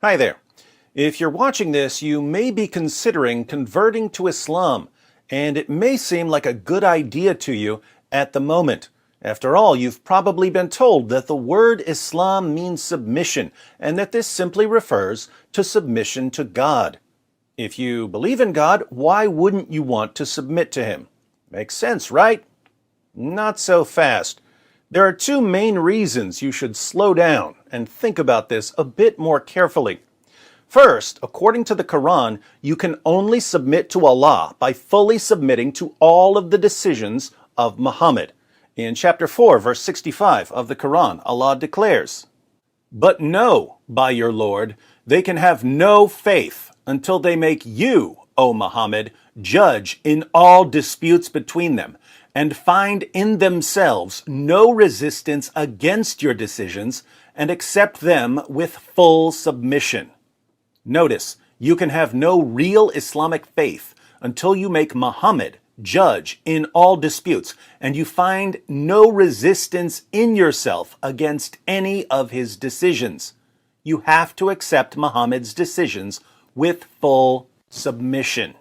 Hi there. If you're watching this, you may be considering converting to Islam, and it may seem like a good idea to you at the moment. After all, you've probably been told that the word Islam means submission, and that this simply refers to submission to God. If you believe in God, why wouldn't you want to submit to Him? Makes sense, right? Not so fast. There are two main reasons you should slow down and think about this a bit more carefully. First, according to the Quran, you can only submit to Allah by fully submitting to all of the decisions of Muhammad. In chapter 4, verse 65 of the Quran, Allah declares, "But know, by your Lord, they can have no faith until they make you, O Muhammad, judge in all disputes between them, and find in themselves no resistance against your decisions, and accept them with full submission." Notice, you can have no real Islamic faith until you make Muhammad judge in all disputes, and you find no resistance in yourself against any of his decisions. You have to accept Muhammad's decisions with full submission.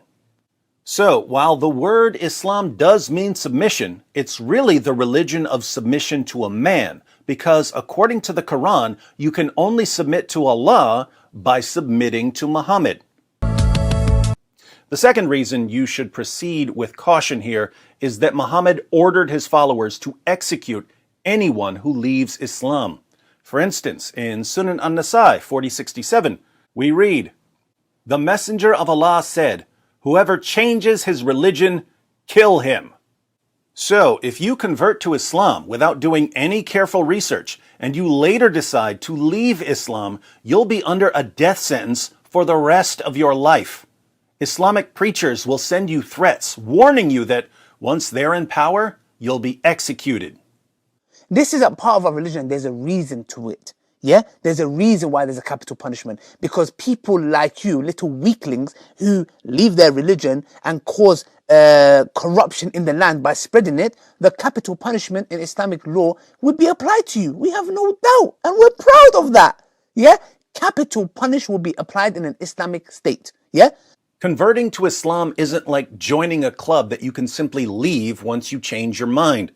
So, while the word Islam does mean submission, it's really the religion of submission to a man, because according to the Quran, you can only submit to Allah by submitting to Muhammad. The second reason you should proceed with caution here is that Muhammad ordered his followers to execute anyone who leaves Islam. For instance, in Sunan an-Nasa'i 4067, we read, "The Messenger of Allah said, 'Whoever changes his religion, kill him.'" So, if you convert to Islam without doing any careful research, and you later decide to leave Islam, you'll be under a death sentence for the rest of your life. Islamic preachers will send you threats, warning you that once they're in power, you'll be executed. This is a part of our religion. There's a reason to it. Yeah? There's a reason why there's a capital punishment. Because people like you, little weaklings, who leave their religion and cause corruption in the land by spreading it, the capital punishment in Islamic law would be applied to you. We have no doubt. And we're proud of that. Yeah? Capital punishment will be applied in an Islamic state. Yeah? Converting to Islam isn't like joining a club that you can simply leave once you change your mind.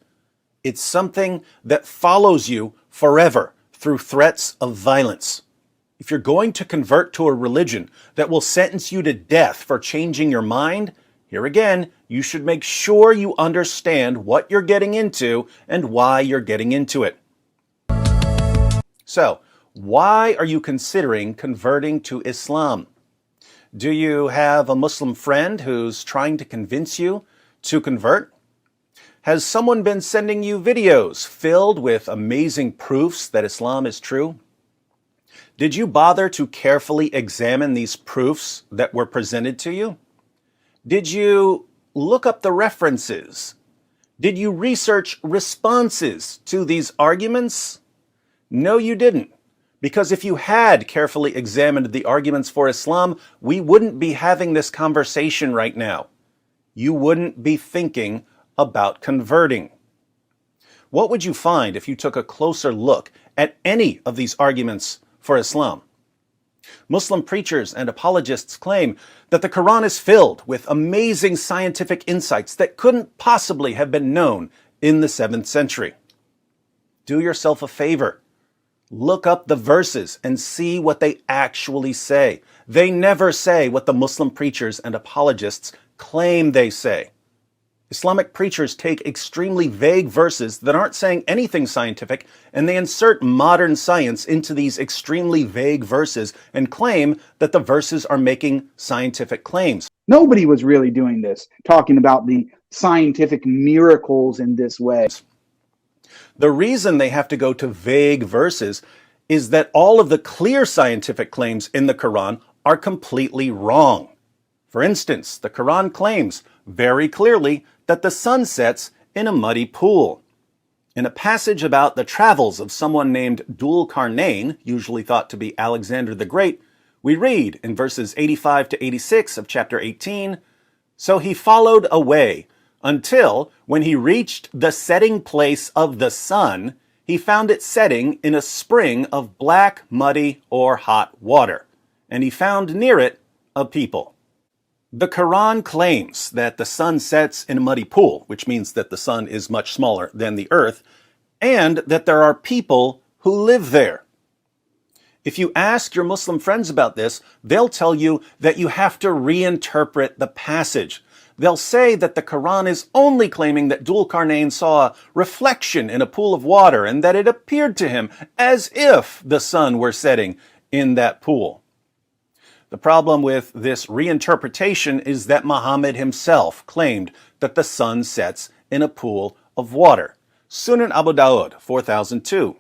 It's something that follows you forever through threats of violence. If you're going to convert to a religion that will sentence you to death for changing your mind, here again, you should make sure you understand what you're getting into and why you're getting into it. So, why are you considering converting to Islam? Do you have a Muslim friend who's trying to convince you to convert? Has someone been sending you videos filled with amazing proofs that Islam is true? Did you bother to carefully examine these proofs that were presented to you? Did you look up the references? Did you research responses to these arguments? No, you didn't. Because if you had carefully examined the arguments for Islam, we wouldn't be having this conversation right now. You wouldn't be thinking about converting. What would you find if you took a closer look at any of these arguments for Islam? Muslim preachers and apologists claim that the Quran is filled with amazing scientific insights that couldn't possibly have been known in the 7th century. Do yourself a favor. Look up the verses and see what they actually say. They never say what the Muslim preachers and apologists claim they say. Islamic preachers take extremely vague verses that aren't saying anything scientific, and they insert modern science into these extremely vague verses and claim that the verses are making scientific claims. Nobody was really doing this, talking about the scientific miracles in this way. The reason they have to go to vague verses is that all of the clear scientific claims in the Quran are completely wrong. For instance, the Quran claims very clearly that the sun sets in a muddy pool. In a passage about the travels of someone named Dhul Qarnayn, usually thought to be Alexander the Great, we read in verses 85 to 86 of chapter 18, "So he followed away until, when he reached the setting place of the sun, he found it setting in a spring of black, muddy, or hot water. and he found near it a people. The Quran claims that the sun sets in a muddy pool, which means that the sun is much smaller than the earth, and that there are people who live there. If you ask your Muslim friends about this, they'll tell you that you have to reinterpret the passage. They'll say that the Quran is only claiming that Dhul Qarnayn saw a reflection in a pool of water and that it appeared to him as if the sun were setting in that pool. The problem with this reinterpretation is that Muhammad himself claimed that the sun sets in a pool of water. Sunan Abu Dawud 4002.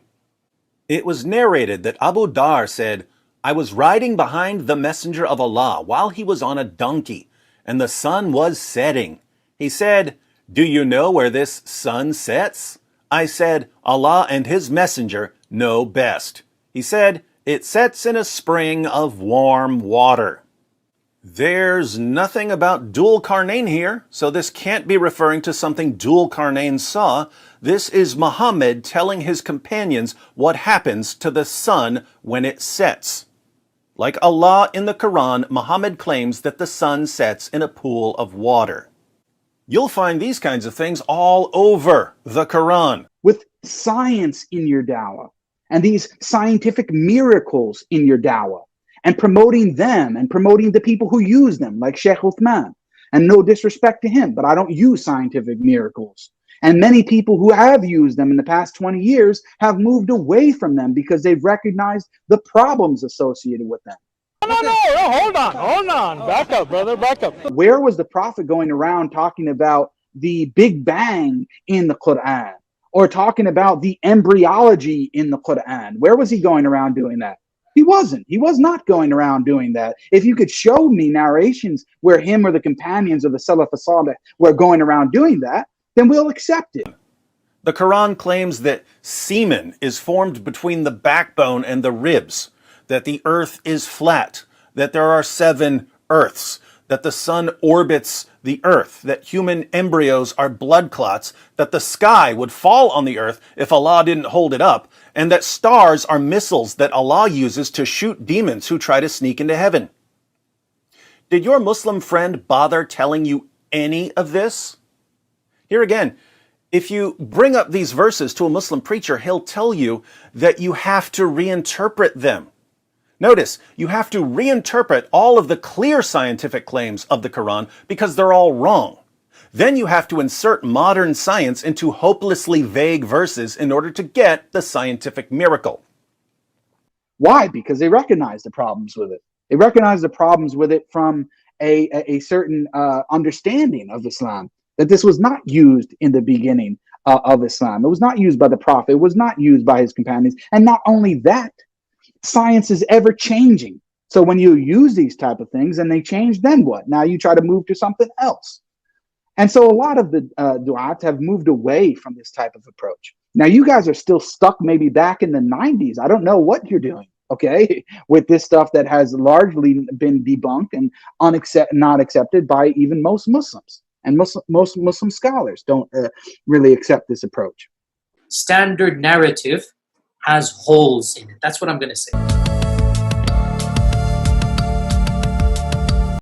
It was narrated that Abu Dar said, "I was riding behind the Messenger of Allah while he was on a donkey, and the sun was setting. He said, 'Do you know where this sun sets?' I said, 'Allah and his Messenger know best.' He said, 'It sets in a spring of warm water.'" There's nothing about Dhul Qarnayn here, so this can't be referring to something Dhul Qarnayn saw. This is Muhammad telling his companions what happens to the sun when it sets. Like Allah in the Quran, Muhammad claims that the sun sets in a pool of water. You'll find these kinds of things all over the Quran. With science in your dawah and these scientific miracles in your dawah, and promoting them and promoting the people who use them, like Sheikh Uthman. And no disrespect to him, but I don't use scientific miracles. And many people who have used them in the past 20 years have moved away from them because they've recognized the problems associated with them. No, hold on. Back up, brother, back up. Where was the Prophet going around talking about the Big Bang in the Quran? Or talking about the embryology in the Quran? Where was he going around doing that? He wasn't. He was not going around doing that. If you could show me narrations where him or the companions of the Salaf as-Salih were going around doing that, then we'll accept it. The Quran claims that semen is formed between the backbone and the ribs, that the earth is flat, that there are 7 earths, that the sun orbits the earth, that human embryos are blood clots, that the sky would fall on the earth if Allah didn't hold it up, and that stars are missiles that Allah uses to shoot demons who try to sneak into heaven. Did your Muslim friend bother telling you any of this? Here again, if you bring up these verses to a Muslim preacher, he'll tell you that you have to reinterpret them. Notice, you have to reinterpret all of the clear scientific claims of the Quran because they're all wrong. Then you have to insert modern science into hopelessly vague verses in order to get the scientific miracle. Why? Because they recognize the problems with it. They recognize the problems with it from a certain understanding of Islam, that this was not used in the beginning of Islam. It was not used by the Prophet. It was not used by his companions. And not only that, science is ever changing. So when you use these type of things and they change, then what? Now you try to move to something else. And so a lot of the du'at have moved away from this type of approach. Now you guys are still stuck maybe back in the 90s. I don't know what you're doing, okay, with this stuff that has largely been debunked and not accepted by even most Muslims. And most Muslim scholars don't really accept this approach. Standard narrative has holes in it. That's what I'm going to say.